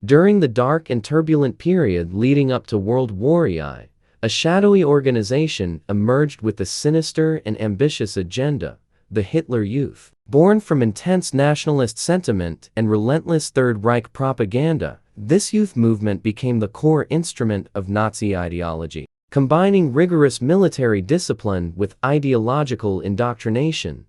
During the dark and turbulent period leading up to WWII, a shadowy organization emerged with a sinister and ambitious agenda, the Hitler Youth. Born from intense nationalist sentiment and relentless Third Reich propaganda, this youth movement became the core instrument of Nazi ideology. Combining rigorous military discipline with ideological indoctrination,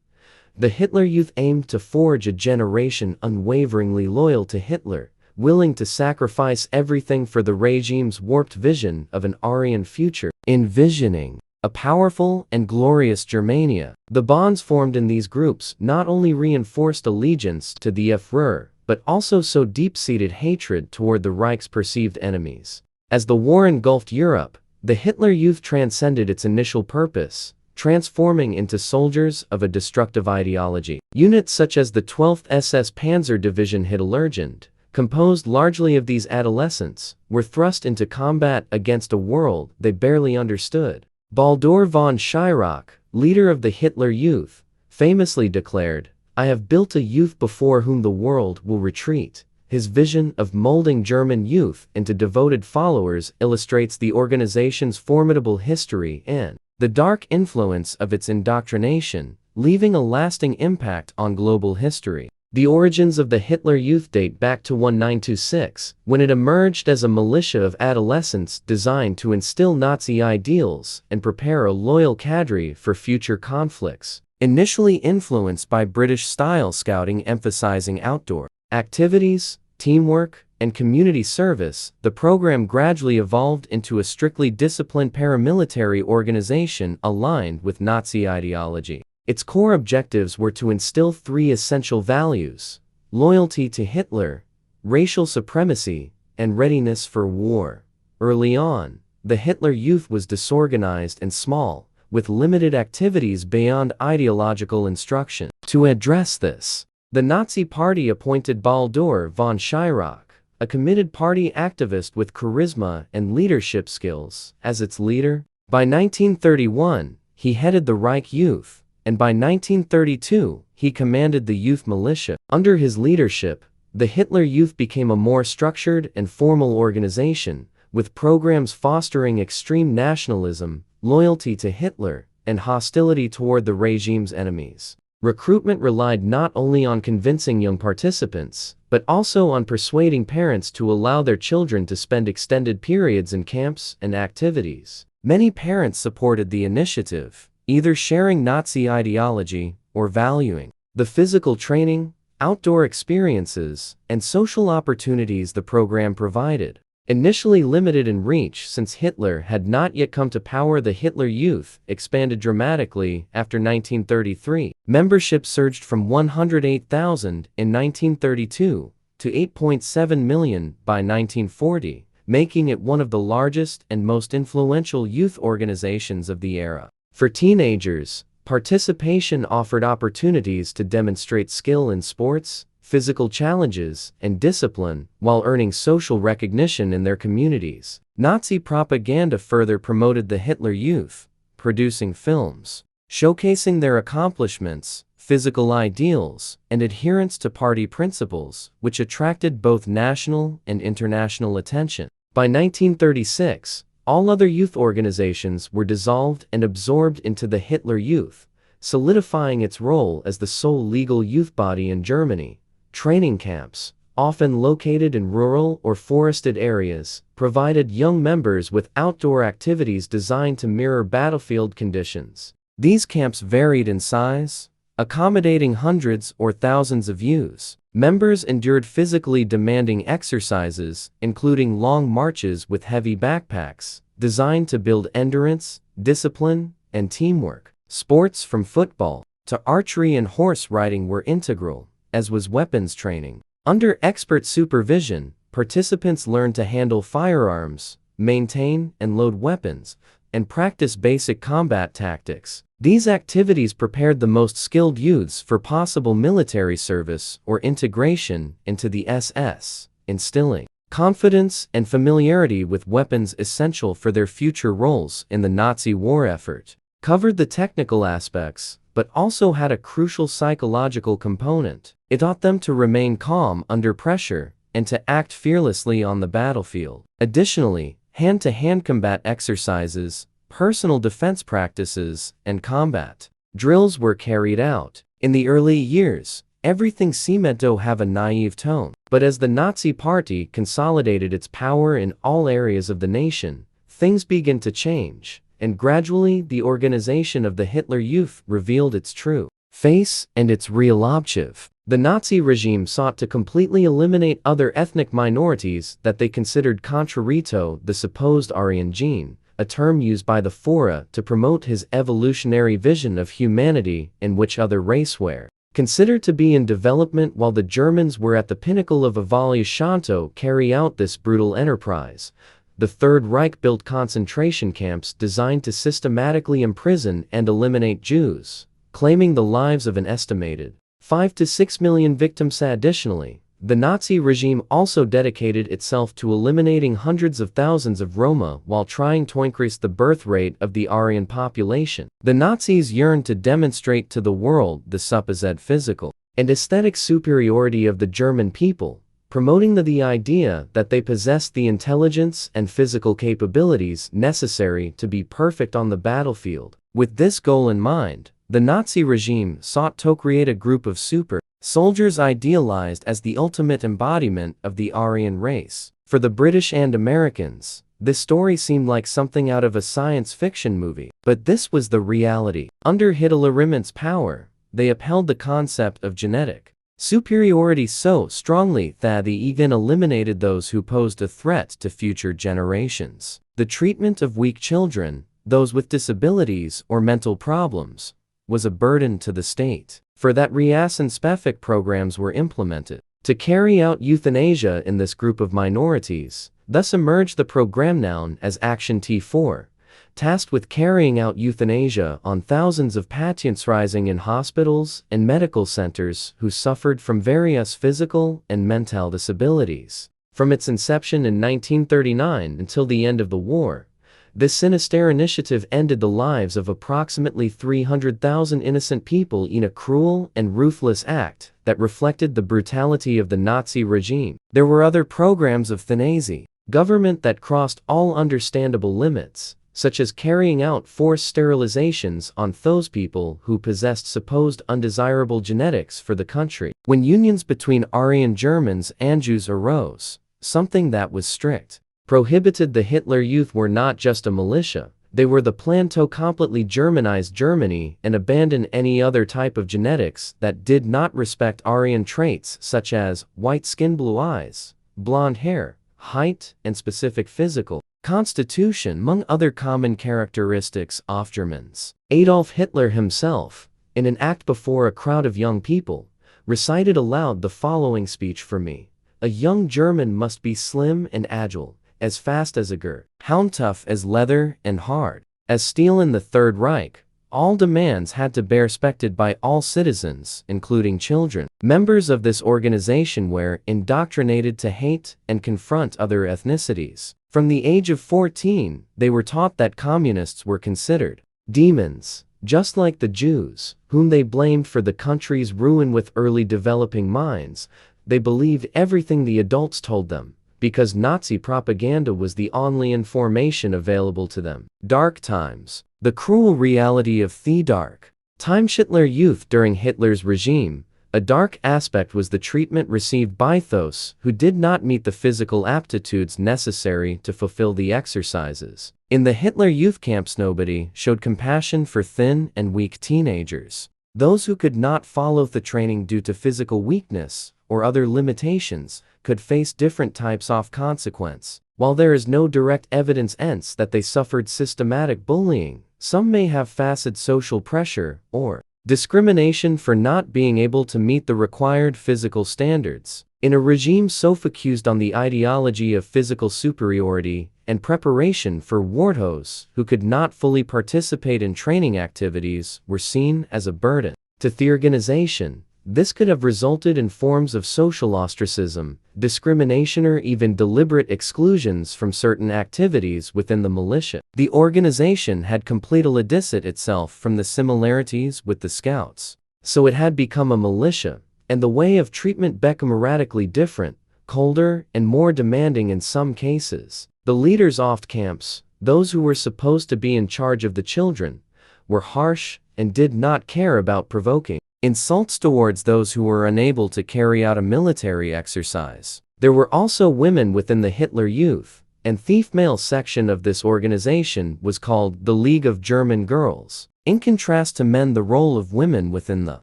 the Hitler Youth aimed to forge a generation unwaveringly loyal to Hitler, willing to sacrifice everything for the regime's warped vision of an Aryan future. Envisioning a powerful and glorious Germania, the bonds formed in these groups not only reinforced allegiance to the Führer, but also sowed deep-seated hatred toward the Reich's perceived enemies. As the war engulfed Europe, the Hitler Youth transcended its initial purpose, transforming into soldiers of a destructive ideology. Units such as the 12th SS Panzer Division Hitlerjugend, composed largely of these adolescents, were thrust into combat against a world they barely understood. Baldur von Schirach, leader of the Hitler Youth, famously declared, "I have built a youth before whom the world will retreat." His vision of molding German youth into devoted followers illustrates the organization's formidable history and the dark influence of its indoctrination, leaving a lasting impact on global history. The origins of the Hitler Youth date back to 1926, when it emerged as a militia of adolescents designed to instill Nazi ideals and prepare a loyal cadre for future conflicts. Initially influenced by British-style scouting emphasizing outdoor activities, teamwork, and community service, the program gradually evolved into a strictly disciplined paramilitary organization aligned with Nazi ideology. Its core objectives were to instill three essential values: loyalty to Hitler, racial supremacy, and readiness for war. Early on, the Hitler Youth was disorganized and small, with limited activities beyond ideological instruction. To address this, the Nazi Party appointed Baldur von Schirach, a committed party activist with charisma and leadership skills, as its leader. By 1931, he headed the Reich Youth, and by 1932, he commanded the youth militia. Under his leadership, the Hitler Youth became a more structured and formal organization, with programs fostering extreme nationalism, loyalty to Hitler, and hostility toward the regime's enemies. Recruitment relied not only on convincing young participants, but also on persuading parents to allow their children to spend extended periods in camps and activities. Many parents supported the initiative, either sharing Nazi ideology or valuing the physical training, outdoor experiences, and social opportunities the program provided. Initially limited in reach since Hitler had not yet come to power, the Hitler Youth expanded dramatically after 1933. Membership surged from 108,000 in 1932 to 8.7 million by 1940, making it one of the largest and most influential youth organizations of the era. For teenagers, participation offered opportunities to demonstrate skill in sports, physical challenges, and discipline, while earning social recognition in their communities. Nazi propaganda further promoted the Hitler Youth, producing films showcasing their accomplishments, physical ideals, and adherence to party principles, which attracted both national and international attention. By 1936, all other youth organizations were dissolved and absorbed into the Hitler Youth, solidifying its role as the sole legal youth body in Germany. Training camps, often located in rural or forested areas, provided young members with outdoor activities designed to mirror battlefield conditions. These camps varied in size, accommodating hundreds or thousands of youths. Members endured physically demanding exercises, including long marches with heavy backpacks, designed to build endurance, discipline, and teamwork. Sports from football to archery and horse riding were integral, as was weapons training. Under expert supervision, participants learned to handle firearms, maintain and load weapons, and practice basic combat tactics. These activities prepared the most skilled youths for possible military service or integration into the SS, instilling confidence and familiarity with weapons essential for their future roles in the Nazi war effort. Covered the technical aspects, but also had a crucial psychological component. It taught them to remain calm under pressure, and to act fearlessly on the battlefield. Additionally, hand-to-hand combat exercises, personal defense practices, and combat drills were carried out. In the early years, everything seemed to have a naive tone. But as the Nazi Party consolidated its power in all areas of the nation, things began to change, and gradually the organization of the Hitler Youth revealed its true face and its real objective. The Nazi regime sought to completely eliminate other ethnic minorities that they considered contrary to the supposed Aryan gene, a term used by the Führer to promote his evolutionary vision of humanity in which other races were considered to be in development while the Germans were at the pinnacle of evolution to carry out this brutal enterprise. The Third Reich built concentration camps designed to systematically imprison and eliminate Jews, claiming the lives of an estimated 5 to 6 million victims. Additionally, the Nazi regime also dedicated itself to eliminating hundreds of thousands of Roma while trying to increase the birth rate of the Aryan population. The Nazis yearned to demonstrate to the world the supposed physical and aesthetic superiority of the German people, promoting the idea that they possessed the intelligence and physical capabilities necessary to be perfect on the battlefield. With this goal in mind, the Nazi regime sought to create a group of super soldiers idealized as the ultimate embodiment of the Aryan race. For the British and Americans, this story seemed like something out of a science fiction movie. But this was the reality. Under Hitler's power, they upheld the concept of genetic superiority so strongly that they even eliminated those who posed a threat to future generations. The treatment of weak children, those with disabilities or mental problems, was a burden to the state. For that reason specific programs were implemented to carry out euthanasia in this group of minorities. Thus emerged the program known as Action T4, tasked with carrying out euthanasia on thousands of patients rising in hospitals and medical centers who suffered from various physical and mental disabilities. From its inception in 1939 until the end of the war, this sinister initiative ended the lives of approximately 300,000 innocent people in a cruel and ruthless act that reflected the brutality of the Nazi regime. There were other programs of euthanasia government that crossed all understandable limits, such as carrying out forced sterilizations on those people who possessed supposed undesirable genetics for the country. When unions between Aryan Germans and Jews arose, something that was strict prohibited, the Hitler Youth were not just a militia, they were the plan to completely Germanize Germany and abandon any other type of genetics that did not respect Aryan traits such as white skin, blue eyes, blonde hair, height, and specific physical constitution, among other common characteristics of Germans. Adolf Hitler himself, in an act before a crowd of young people, recited aloud the following speech: "For me, a young German must be slim and agile, as fast as a hound, tough as leather and hard as steel." In the Third Reich, all demands had to be respected by all citizens, including children. Members of this organization were indoctrinated to hate and confront other ethnicities. From the age of 14, they were taught that communists were considered demons, just like the Jews, whom they blamed for the country's ruin. With early developing minds, they believed everything the adults told them, because Nazi propaganda was the only information available to them. Dark times. The cruel reality of the dark time Hitler Youth during Hitler's regime. A dark aspect was the treatment received by those who did not meet the physical aptitudes necessary to fulfill the exercises. In the Hitler Youth camps, nobody showed compassion for thin and weak teenagers. Those who could not follow the training due to physical weakness or other limitations could face different types of consequence. While there is no direct evidence that they suffered systematic bullying, some may have faced social pressure or discrimination for not being able to meet the required physical standards. In a regime so focused on the ideology of physical superiority and preparation for war, those who could not fully participate in training activities were seen as a burden to the organization. This could have resulted in forms of social ostracism, discrimination, or even deliberate exclusions from certain activities within the militia. The organization had completely distanced itself from the similarities with the Scouts, so it had become a militia, and the way of treatment became radically different. colder, and more demanding in some cases. The leaders of camps, those who were supposed to be in charge of the children, were harsh and did not care about provoking insults towards those who were unable to carry out a military exercise. There were also women within the Hitler Youth, and the female section of this organization was called the League of German Girls. In contrast to men, the role of women within the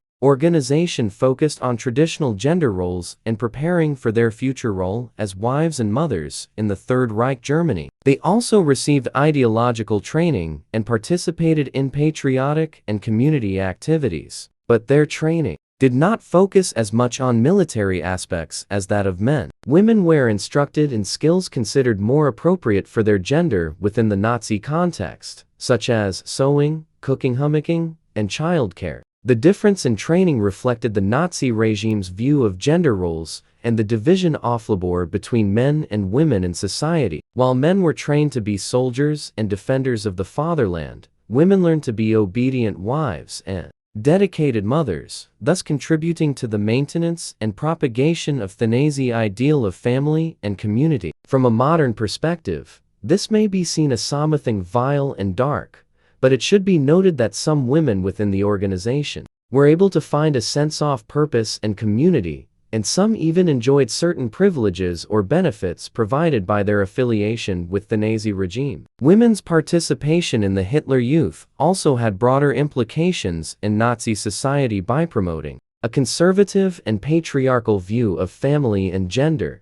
organization focused on traditional gender roles and preparing for their future role as wives and mothers in the Third Reich Germany. They also received ideological training and participated in patriotic and community activities, but their training did not focus as much on military aspects as that of men. Women were instructed in skills considered more appropriate for their gender within the Nazi context, such as sewing, cooking, homemaking, and childcare. The difference in training reflected the Nazi regime's view of gender roles and the division of labor between men and women in society. While men were trained to be soldiers and defenders of the fatherland, women learned to be obedient wives and dedicated mothers, thus contributing to the maintenance and propagation of the Nazi ideal of family and community. From a modern perspective, this may be seen as something vile and dark, but it should be noted that some women within the organization were able to find a sense of purpose and community, and some even enjoyed certain privileges or benefits provided by their affiliation with the Nazi regime. Women's participation in the Hitler Youth also had broader implications in Nazi society by promoting a conservative and patriarchal view of family and gender.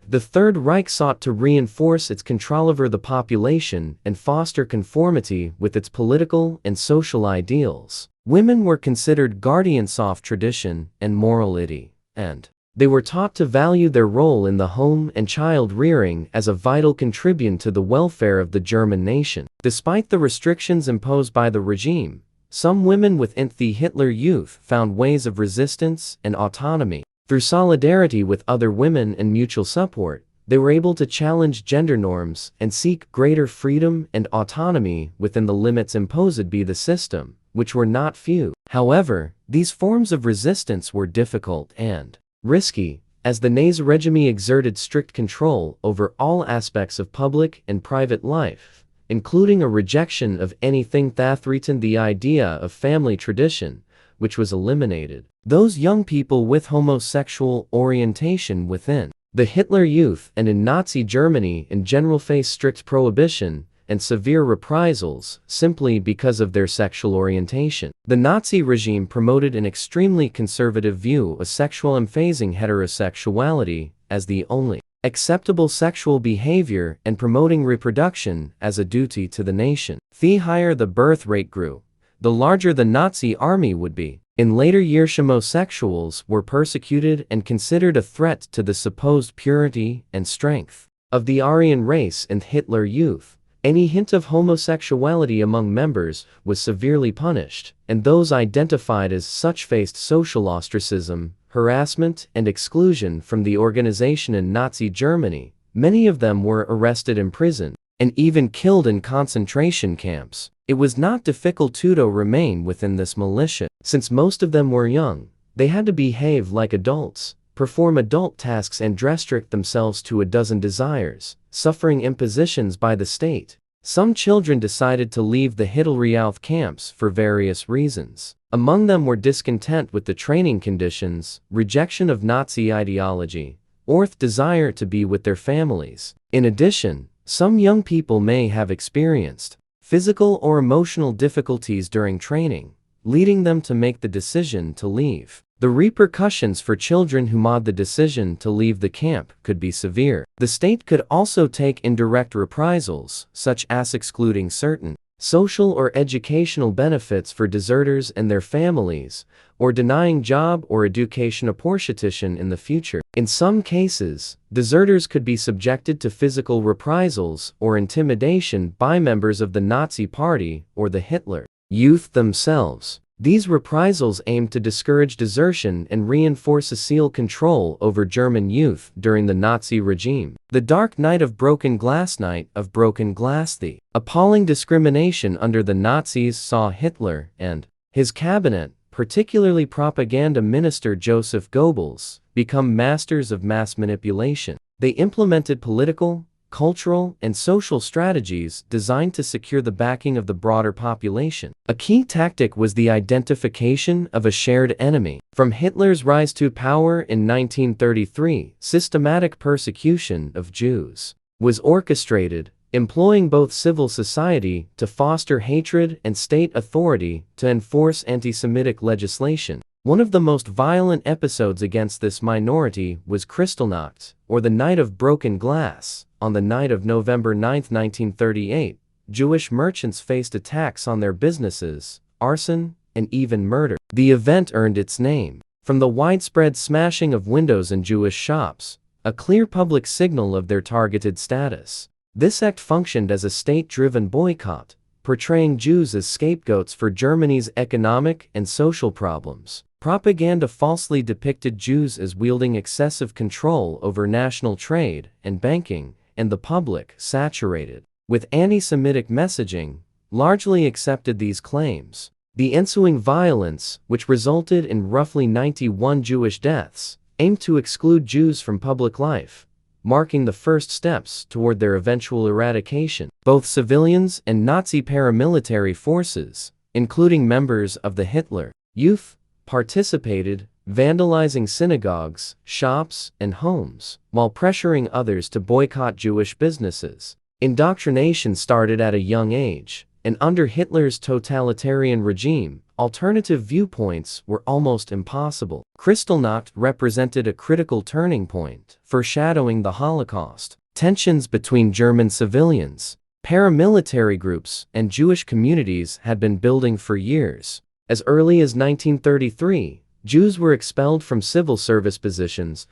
The Third Reich sought to reinforce its control over the population and foster conformity with its political and social ideals. Women were considered guardians of tradition and morality, and they were taught to value their role in the home and child rearing as a vital contribution to the welfare of the German nation. Despite the restrictions imposed by the regime, some women within the Hitler Youth found ways of resistance and autonomy. Through solidarity with other women and mutual support, they were able to challenge gender norms and seek greater freedom and autonomy within the limits imposed by the system, which were not few. However, these forms of resistance were difficult and risky, as the Nazi regime exerted strict control over all aspects of public and private life, including a rejection of anything that threatened the idea of family tradition, which was eliminated. Those young people with homosexual orientation within the Hitler Youth and in Nazi Germany in general faced strict prohibition and severe reprisals simply because of their sexual orientation. The Nazi regime promoted an extremely conservative view of sexual, emphasizing heterosexuality as the only acceptable sexual behavior and promoting reproduction as a duty to the nation. The higher the birth rate grew, the larger the Nazi army would be. In later years, homosexuals were persecuted and considered a threat to the supposed purity and strength of the Aryan race in Hitler Youth. Any hint of homosexuality among members was severely punished, and those identified as such faced social ostracism, harassment, and exclusion from the organization in Nazi Germany. Many of them were arrested, imprisoned, and even killed in concentration camps. It was not difficult to remain within this militia. Since most of them were young, they had to behave like adults, perform adult tasks, and restrict themselves to a dozen desires, suffering impositions by the state. Some children decided to leave the Hitler Youth camps for various reasons. Among them were discontent with the training conditions, rejection of Nazi ideology, or the desire to be with their families. In addition, some young people may have experienced physical or emotional difficulties during training, leading them to make the decision to leave. The repercussions for children who made the decision to leave the camp could be severe. The state could also take indirect reprisals, such as excluding certain social or educational benefits for deserters and their families, or denying job or education opportunities in the future. In some cases, deserters could be subjected to physical reprisals or intimidation by members of the Nazi Party or the Hitler Youth themselves. These reprisals aimed to discourage desertion and reinforce social control over German youth during the Nazi regime. The Dark Night of Broken Glass. The appalling discrimination under the Nazis saw Hitler and his cabinet particularly propaganda minister Joseph Goebbels, become masters of mass manipulation. They implemented political, cultural, and social strategies designed to secure the backing of the broader population. A key tactic was the identification of a shared enemy. From Hitler's rise to power in 1933, systematic persecution of Jews was orchestrated, employing both civil society to foster hatred and state authority to enforce anti-Semitic legislation. One of the most violent episodes against this minority was Kristallnacht, or the Night of Broken Glass. On the night of November 9, 1938, Jewish merchants faced attacks on their businesses, arson, and even murder. The event earned its name from the widespread smashing of windows in Jewish shops, a clear public signal of their targeted status. This act functioned as a state-driven boycott, portraying Jews as scapegoats for Germany's economic and social problems. Propaganda falsely depicted Jews as wielding excessive control over national trade and banking, and the public, saturated with anti-Semitic messaging, largely accepted these claims. The ensuing violence, which resulted in roughly 91 Jewish deaths, aimed to exclude Jews from public life, marking the first steps toward their eventual eradication. Both civilians and Nazi paramilitary forces, including members of the Hitler Youth, participated, vandalizing synagogues, shops, and homes, while pressuring others to boycott Jewish businesses. Indoctrination started at a young age, and under Hitler's totalitarian regime, alternative viewpoints were almost impossible. Kristallnacht represented a critical turning point, foreshadowing the Holocaust. Tensions between German civilians, paramilitary groups, and Jewish communities had been building for years. As early as 1933, Jews were expelled from civil service positions,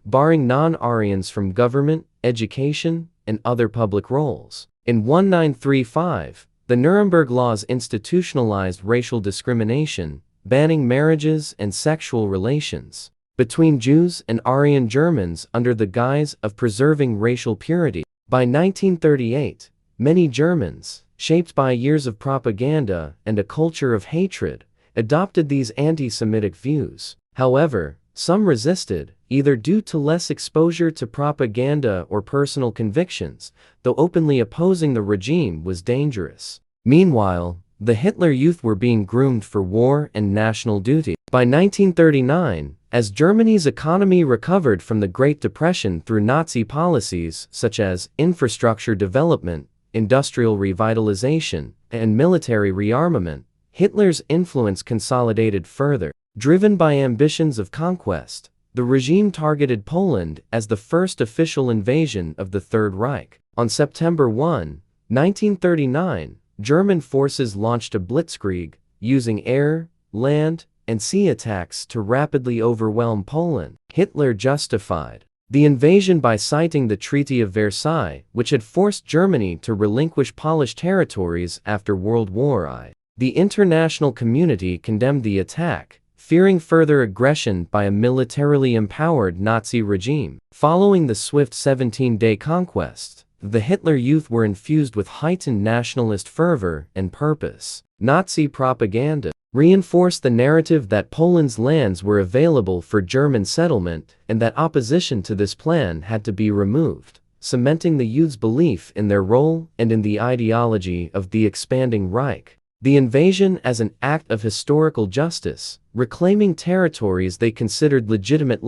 barring non-Aryans from government, education, and other public roles. In 1935, the Nuremberg laws institutionalized racial discrimination, banning marriages and sexual relations between Jews and Aryan Germans under the guise of preserving racial purity. By 1938, many Germans, shaped by years of propaganda and a culture of hatred, adopted these anti-Semitic views. However, some resisted, either due to less exposure to propaganda or personal convictions, though openly opposing the regime was dangerous. Meanwhile, the Hitler Youth were being groomed for war and national duty. By 1939, as Germany's economy recovered from the Great Depression through Nazi policies such as infrastructure development, industrial revitalization, and military rearmament, Hitler's influence consolidated further. Driven by ambitions of conquest, the regime targeted Poland as the first official invasion of the Third Reich. On September 1, 1939, German forces launched a blitzkrieg, using air, land, and sea attacks to rapidly overwhelm Poland. Hitler justified the invasion by citing the Treaty of Versailles, which had forced Germany to relinquish Polish territories after World War I. The international community condemned the attack, fearing further aggression by a militarily empowered Nazi regime. Following the swift 17-day conquest, the Hitler Youth were infused with heightened nationalist fervor and purpose. Nazi propaganda reinforced the narrative that Poland's lands were available for German settlement and that opposition to this plan had to be removed, cementing the youth's belief in their role and in the ideology of the expanding Reich. The invasion as an act of historical justice, reclaiming territories they considered legitimate,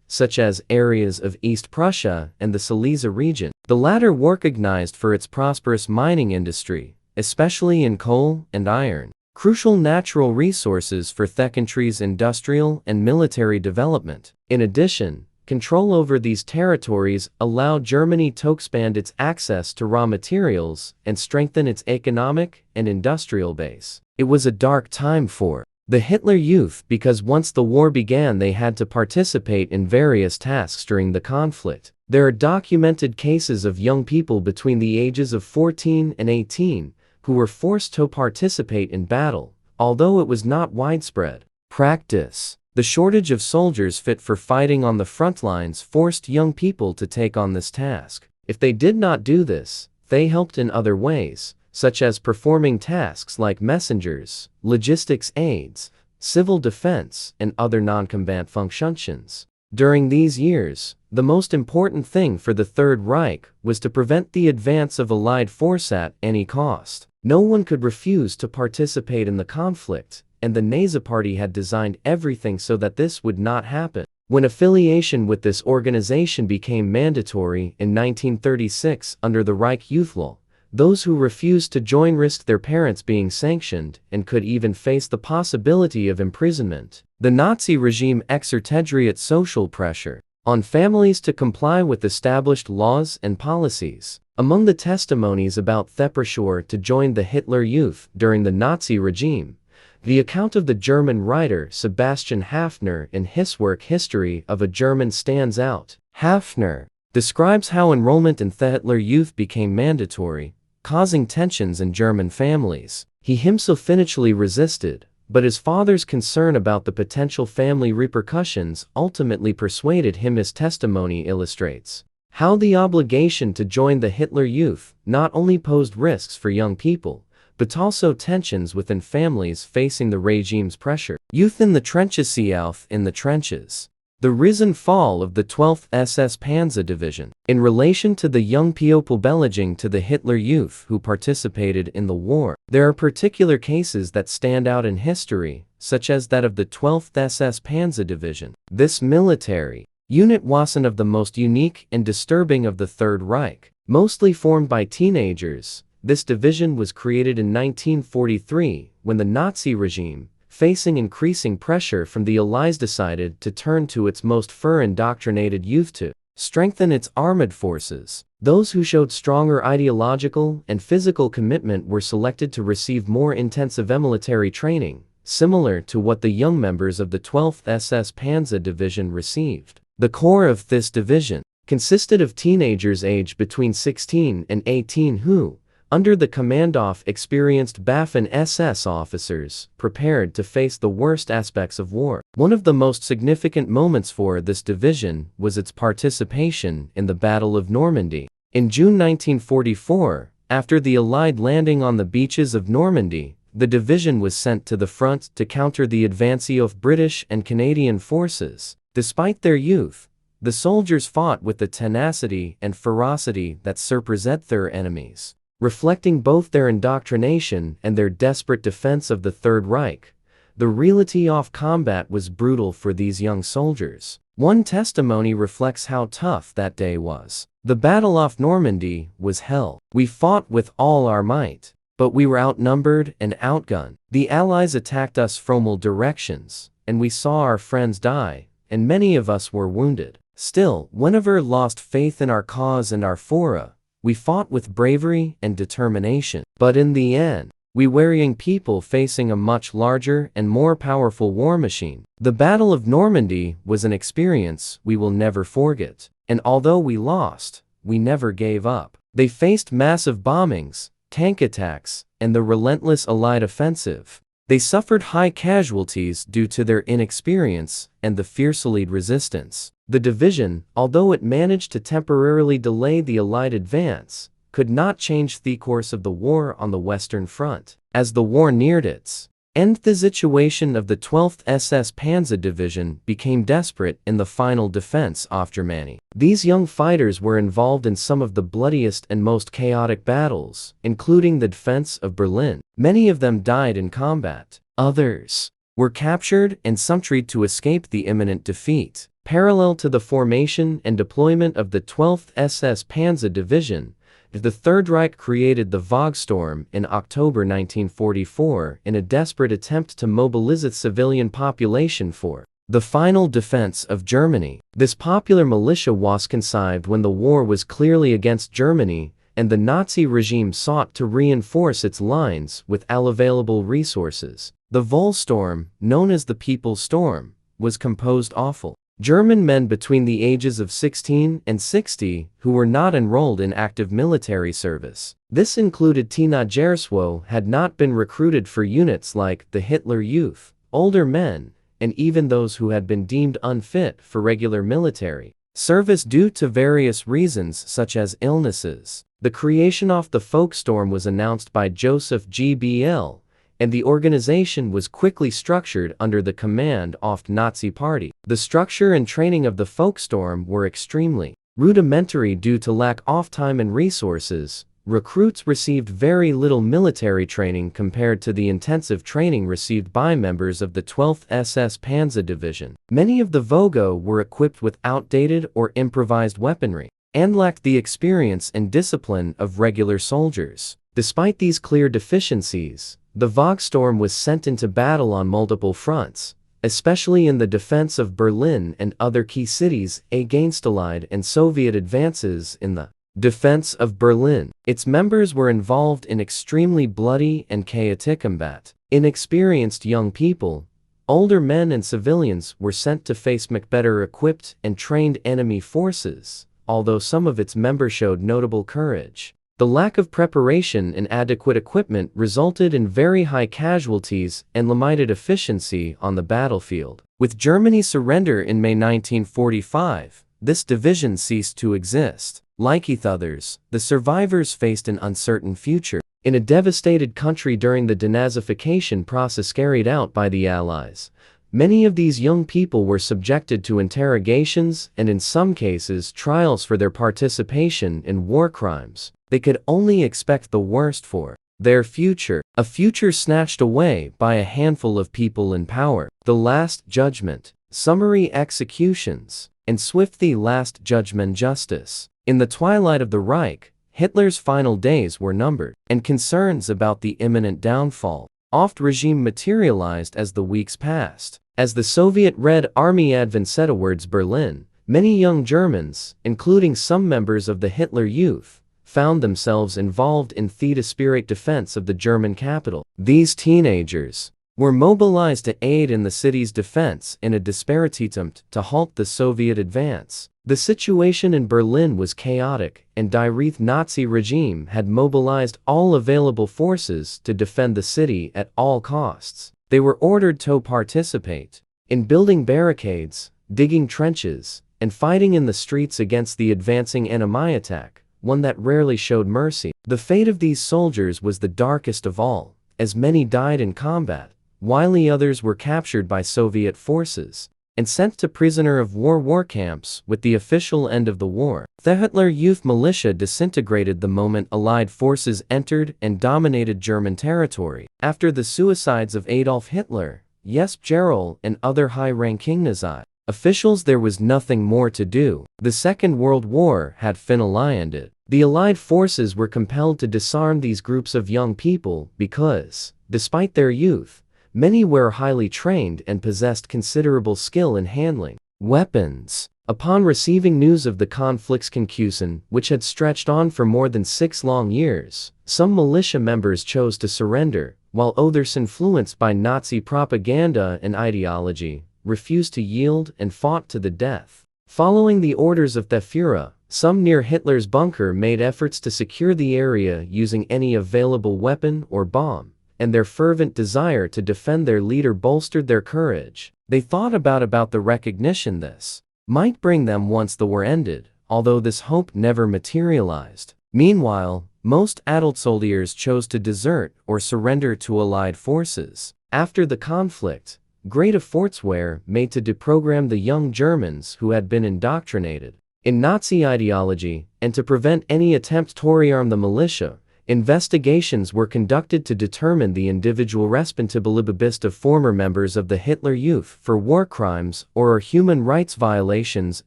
such as areas of East Prussia and the Silesia region. The latter recognized for its prosperous mining industry, especially in coal and iron, crucial natural resources for the country's industrial and military development. In addition, control over these territories allowed Germany to expand its access to raw materials and strengthen its economic and industrial base. It was a dark time for the Hitler Youth because once the war began they had to participate in various tasks during the conflict. There are documented cases of young people between the ages of 14 and 18 who were forced to participate in battle, although it was not widespread practice. The shortage of soldiers fit for fighting on the front lines forced young people to take on this task. If they did not do this, they helped in other ways, such as performing tasks like messengers, logistics aides, civil defense, and other non-combatant functions. During these years, the most important thing for the Third Reich was to prevent the advance of Allied force at any cost. No one could refuse to participate in the conflict, and the Nazi Party had designed everything so that this would not happen. When affiliation with this organization became mandatory in 1936 under the Reich Youth Law, those who refused to join risked their parents being sanctioned and could even face the possibility of imprisonment. The Nazi regime exerted social pressure on families to comply with established laws and policies. Among the testimonies about the pressure to join the Hitler Youth during the Nazi regime, the account of the German writer Sebastian Haffner in his work History of a German stands out. Haffner describes how enrollment in the Hitler Youth became mandatory, causing tensions in German families. He himself initially resisted, but his father's concern about the potential family repercussions ultimately persuaded him. His testimony illustrates how the obligation to join the Hitler Youth not only posed risks for young people, but also tensions within families facing the regime's pressure. Youth in the trenches. Youth in the trenches. The rise and fall of the 12th SS Panzer Division. In relation to the young people belonging to the Hitler Youth who participated in the war, there are particular cases that stand out in history, such as that of the 12th SS Panzer Division. This military unit was one of the most unique and disturbing of the Third Reich. Mostly formed by teenagers, this division was created in 1943 when the Nazi regime, facing increasing pressure from the Allies, decided to turn to its most indoctrinated youth to strengthen its armed forces. Those who showed stronger ideological and physical commitment were selected to receive more intensive military training, similar to what the young members of the 12th SS Panzer Division received. The core of this division consisted of teenagers aged between 16 and 18 who, under the command of experienced Waffen-SS officers, prepared to face the worst aspects of war. One of the most significant moments for this division was its participation in the Battle of Normandy. In June 1944, after the Allied landing on the beaches of Normandy, the division was sent to the front to counter the advance of British and Canadian forces. Despite their youth, the soldiers fought with the tenacity and ferocity that surpassed their enemies. Reflecting both their indoctrination and their desperate defense of the Third Reich, the reality of combat was brutal for these young soldiers. One testimony reflects how tough that day was. The Battle of Normandy was hell. We fought with all our might, but we were outnumbered and outgunned. The Allies attacked us from all directions, and we saw our friends die, and many of us were wounded. Still, we never lost faith in our cause and our fora. We fought with bravery and determination. But in the end, we were young people facing a much larger and more powerful war machine. The Battle of Normandy was an experience we will never forget. And although we lost, we never gave up. They faced massive bombings, tank attacks, and the relentless Allied offensive. They suffered high casualties due to their inexperience and the fierce Allied resistance. The division, although it managed to temporarily delay the Allied advance, could not change the course of the war on the Western Front. As the war neared its end, the situation of the 12th SS Panzer Division became desperate in the final defense of Germany. These young fighters were involved in some of the bloodiest and most chaotic battles, including the defense of Berlin. Many of them died in combat. Others were captured and some tried to escape the imminent defeat. Parallel to the formation and deployment of the 12th SS Panzer Division, the Third Reich created the Volkssturm in October 1944 in a desperate attempt to mobilize the civilian population for the final defense of Germany. This popular militia was conceived when the war was clearly against Germany, and the Nazi regime sought to reinforce its lines with all available resources. The Volkssturm, known as the People's Storm, was composed of German men between the ages of 16 and 60 who were not enrolled in active military service. This included teenagers who had not been recruited for units like the Hitler Youth, older men, and even those who had been deemed unfit for regular military service due to various reasons such as illnesses. The creation of the Volkssturm was announced by Joseph G. B. L. and the organization was quickly structured under the command of the Nazi Party. The structure and training of the Volkssturm were extremely rudimentary due to lack of time and resources. Recruits received very little military training compared to the intensive training received by members of the 12th SS Panzer Division. Many of the Vogo were equipped with outdated or improvised weaponry and lacked the experience and discipline of regular soldiers. Despite these clear deficiencies, the Volkssturm was sent into battle on multiple fronts, especially in the defense of Berlin and other key cities against Allied and Soviet advances in the defense of Berlin. Its members were involved in extremely bloody and chaotic combat. Inexperienced young people, older men and civilians were sent to face better equipped and trained enemy forces, although some of its members showed notable courage. The lack of preparation and adequate equipment resulted in very high casualties and limited efficiency on the battlefield. With Germany's surrender in May 1945, this division ceased to exist. Like its others, the survivors faced an uncertain future in a devastated country during the denazification process carried out by the Allies. Many of these young people were subjected to interrogations and in some cases trials for their participation in war crimes. They could only expect the worst for their future, a future snatched away by a handful of people in power. The Last Judgment, summary executions, and swift the Last Judgment justice. In the twilight of the Reich, Hitler's final days were numbered, and concerns about the imminent downfall of the regime materialized as the weeks passed. As the Soviet Red Army advanced towards Berlin, many young Germans, including some members of the Hitler Youth, found themselves involved in the desperate defense of the German capital. These teenagers were mobilized to aid in the city's defense in a desperate attempt to halt the Soviet advance. The situation in Berlin was chaotic, and the Nazi regime had mobilized all available forces to defend the city at all costs. They were ordered to participate in building barricades, digging trenches, and fighting in the streets against the advancing enemy attack, one that rarely showed mercy. The fate of these soldiers was the darkest of all, as many died in combat, while the others were captured by Soviet forces and sent to prisoner of war camps. With the official end of the war, the Hitler Youth militia disintegrated the moment Allied forces entered and dominated German territory. After the suicides of Adolf Hitler, Josip Gerl, and other high-ranking Nazi officials, there was nothing more to do. The Second World War had finally ended. The Allied forces were compelled to disarm these groups of young people because, despite their youth, many were highly trained and possessed considerable skill in handling weapons. Upon receiving news of the conflict's conclusion, which had stretched on for more than 6 long years, some militia members chose to surrender, while others, influenced by Nazi propaganda and ideology, refused to yield and fought to the death. Following the orders of the Führer, some near Hitler's bunker made efforts to secure the area using any available weapon or bomb, and their fervent desire to defend their leader bolstered their courage. They thought about the recognition this might bring them once the war ended, although this hope never materialized. Meanwhile, most adult soldiers chose to desert or surrender to Allied forces. After the conflict, great efforts were made to deprogram the young Germans who had been indoctrinated in Nazi ideology, and to prevent any attempt to rearm the militia. Investigations were conducted to determine the individual responsibility of former members of the Hitler Youth for war crimes or human rights violations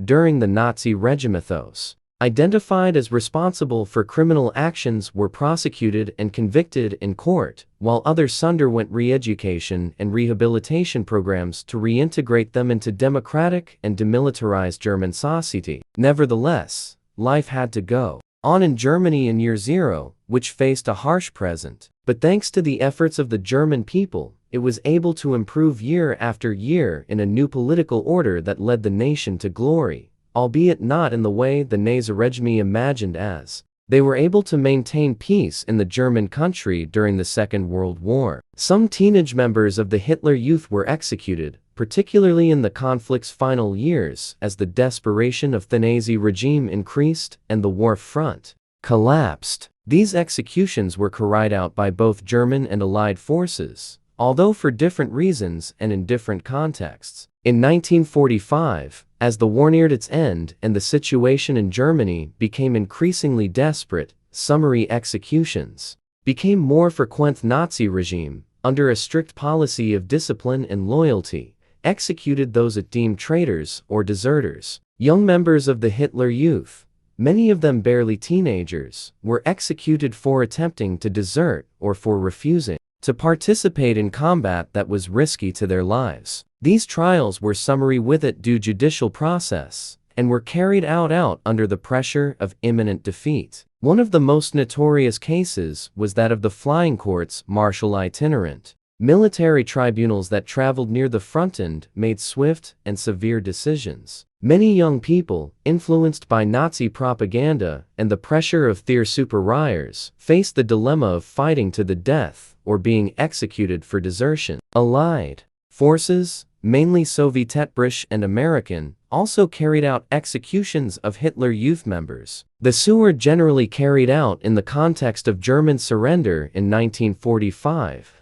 during the Nazi regime. Those identified as responsible for criminal actions were prosecuted and convicted in court, while others underwent re-education and rehabilitation programs to reintegrate them into democratic and demilitarized German society. Nevertheless, life had to go on in Germany in year zero, which faced a harsh present. But thanks to the efforts of the German people, it was able to improve year after year in a new political order that led the nation to glory, albeit not in the way the Nazi regime imagined, as they were able to maintain peace in the German country during the Second World War. Some teenage members of the Hitler Youth were executed, particularly in the conflict's final years, as the desperation of the Nazi regime increased and the war front collapsed. These executions were carried out by both German and Allied forces, although for different reasons and in different contexts. In 1945, as the war neared its end and the situation in Germany became increasingly desperate, summary executions became more frequent. Nazi regime, under a strict policy of discipline and loyalty, executed those it deemed traitors or deserters. Young members of the Hitler Youth, many of them barely teenagers, were executed for attempting to desert or for refusing to participate in combat that was risky to their lives. These trials were summary without due judicial process and were carried out under the pressure of imminent defeat. One of the most notorious cases was that of the flying courts, martial itinerant military tribunals that traveled near the front and made swift and severe decisions. Many young people, influenced by Nazi propaganda and the pressure of their superiors, faced the dilemma of fighting to the death or being executed for desertion. Allied forces, mainly Soviet, British, and American, also carried out executions of Hitler Youth members. The two were generally carried out in the context of German surrender in 1945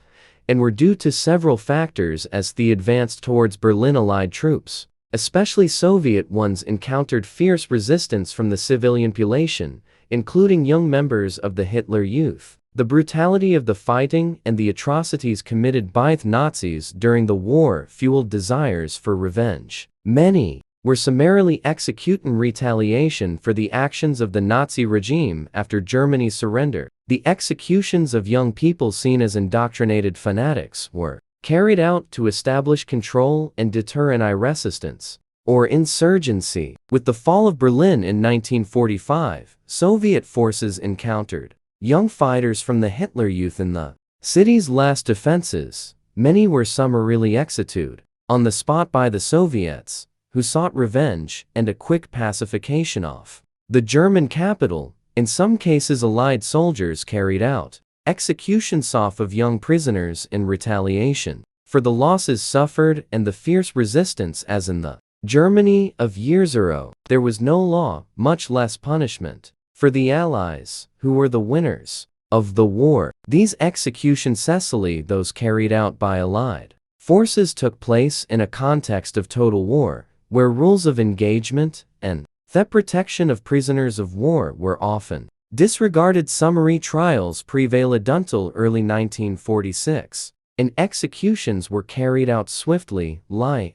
and were due to several factors as they advanced towards Berlin. Allied troops, especially Soviet ones, encountered fierce resistance from the civilian population, including young members of the Hitler Youth. The brutality of the fighting and the atrocities committed by the Nazis during the war fueled desires for revenge. Many were summarily executed in retaliation for the actions of the Nazi regime after Germany's surrender. The executions of young people seen as indoctrinated fanatics were carried out to establish control and deter any resistance or insurgency. With the fall of Berlin in 1945, Soviet forces encountered young fighters from the Hitler Youth in the city's last defenses. Many were summarily executed on the spot by the Soviets, who sought revenge and a quick pacification of the German capital. In some cases, Allied soldiers carried out executions of young prisoners in retaliation for the losses suffered and the fierce resistance. As in the Germany of year zero, there was no law, much less punishment, for the Allies, who were the winners of the war. These executions, especially those carried out by Allied forces, took place in a context of total war, where rules of engagement and the protection of prisoners of war were often disregarded. Summary trials prevailed until early 1946, and executions were carried out swiftly,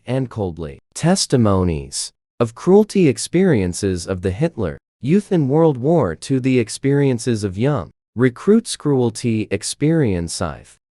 and coldly. Testimonies of cruelty experiences of the Hitler Youth in World War II. The experiences of young recruits' cruelty experience.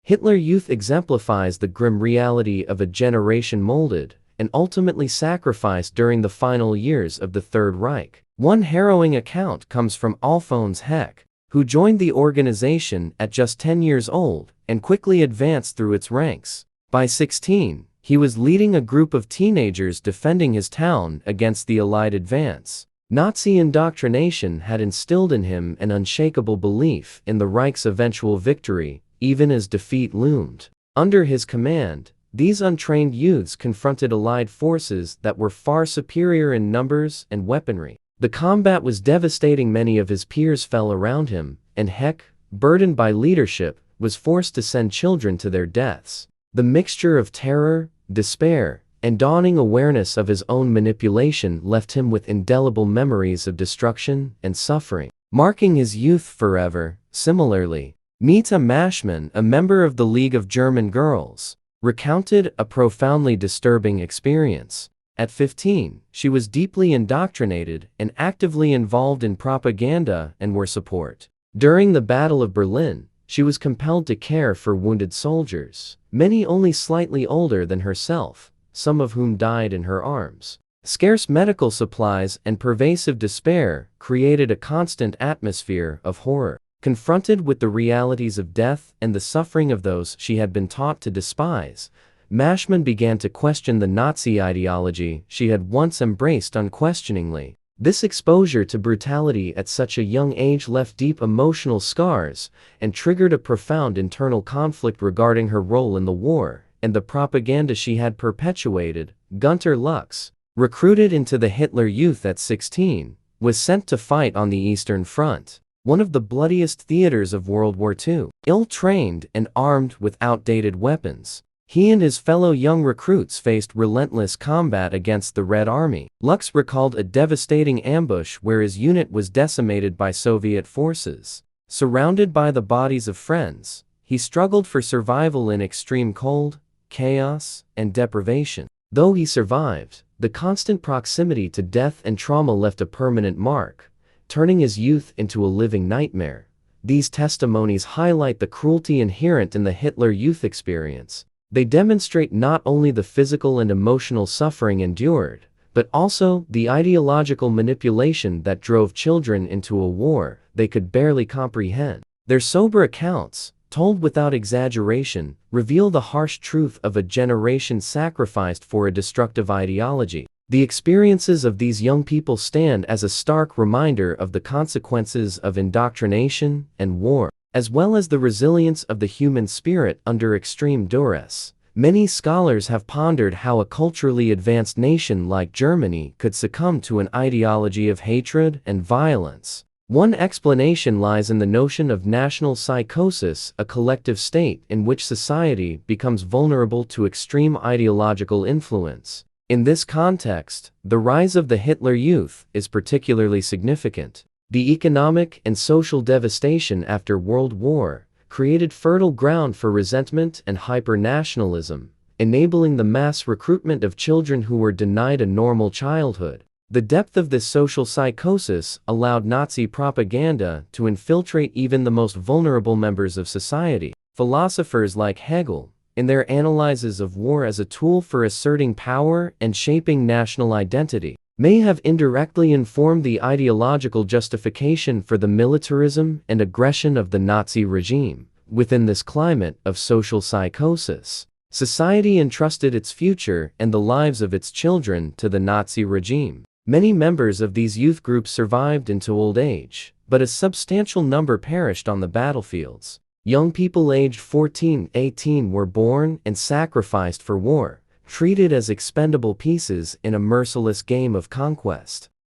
Hitler Youth exemplifies the grim reality of a generation molded and ultimately sacrificed during the final years of the Third Reich. One harrowing account comes from Alphonse Heck, who joined the organization at just 10 years old and quickly advanced through its ranks. By 16, he was leading a group of teenagers defending his town against the Allied advance. Nazi indoctrination had instilled in him an unshakable belief in the Reich's eventual victory, even as defeat loomed. Under his command, these untrained youths confronted Allied forces that were far superior in numbers and weaponry. The combat was devastating. Many of his peers fell around him, and Heck, burdened by leadership, was forced to send children to their deaths. The mixture of terror, despair, and dawning awareness of his own manipulation left him with indelible memories of destruction and suffering, marking his youth forever. Similarly, Meta Mashman, a member of the League of German Girls, recounted a profoundly disturbing experience. At 15, she was deeply indoctrinated and actively involved in propaganda and war support. During the Battle of Berlin, she was compelled to care for wounded soldiers, many only slightly older than herself, some of whom died in her arms. Scarce medical supplies and pervasive despair created a constant atmosphere of horror. Confronted with the realities of death and the suffering of those she had been taught to despise, Mashman began to question the Nazi ideology she had once embraced unquestioningly. This exposure to brutality at such a young age left deep emotional scars and triggered a profound internal conflict regarding her role in the war and the propaganda she had perpetuated. Gunter Lux, recruited into the Hitler Youth at 16, was sent to fight on the Eastern Front. one of the bloodiest theaters of World War II. Ill-trained and armed with outdated weapons, he and his fellow young recruits faced relentless combat against the Red Army. Lux recalled a devastating ambush where his unit was decimated by Soviet forces. Surrounded by the bodies of friends, he struggled for survival in extreme cold, chaos, and deprivation. Though he survived, the constant proximity to death and trauma left a permanent mark, turning his youth into a living nightmare. These testimonies highlight the cruelty inherent in the Hitler Youth experience. They demonstrate not only the physical and emotional suffering endured, but also the ideological manipulation that drove children into a war they could barely comprehend. Their sober accounts, told without exaggeration, reveal the harsh truth of a generation sacrificed for a destructive ideology. The experiences of these young people stand as a stark reminder of the consequences of indoctrination and war, as well as the resilience of the human spirit under extreme duress. Many scholars have pondered how a culturally advanced nation like Germany could succumb to an ideology of hatred and violence. One explanation lies in the notion of national psychosis, a collective state in which society becomes vulnerable to extreme ideological influence. In this context, the rise of the Hitler Youth is particularly significant. The economic and social devastation after World War created fertile ground for resentment and hyper-nationalism, enabling the mass recruitment of children who were denied a normal childhood. The depth of this social psychosis allowed Nazi propaganda to infiltrate even the most vulnerable members of society. Philosophers like Hegel, in their analyses of war as a tool for asserting power and shaping national identity, may have indirectly informed the ideological justification for the militarism and aggression of the Nazi regime. Within this climate of social psychosis, society entrusted its future and the lives of its children to the Nazi regime. Many members of these youth groups survived into old age, but a substantial number perished on the battlefields. Young people aged 14-18 were born and sacrificed for war, treated as expendable pieces in a merciless game of conquest.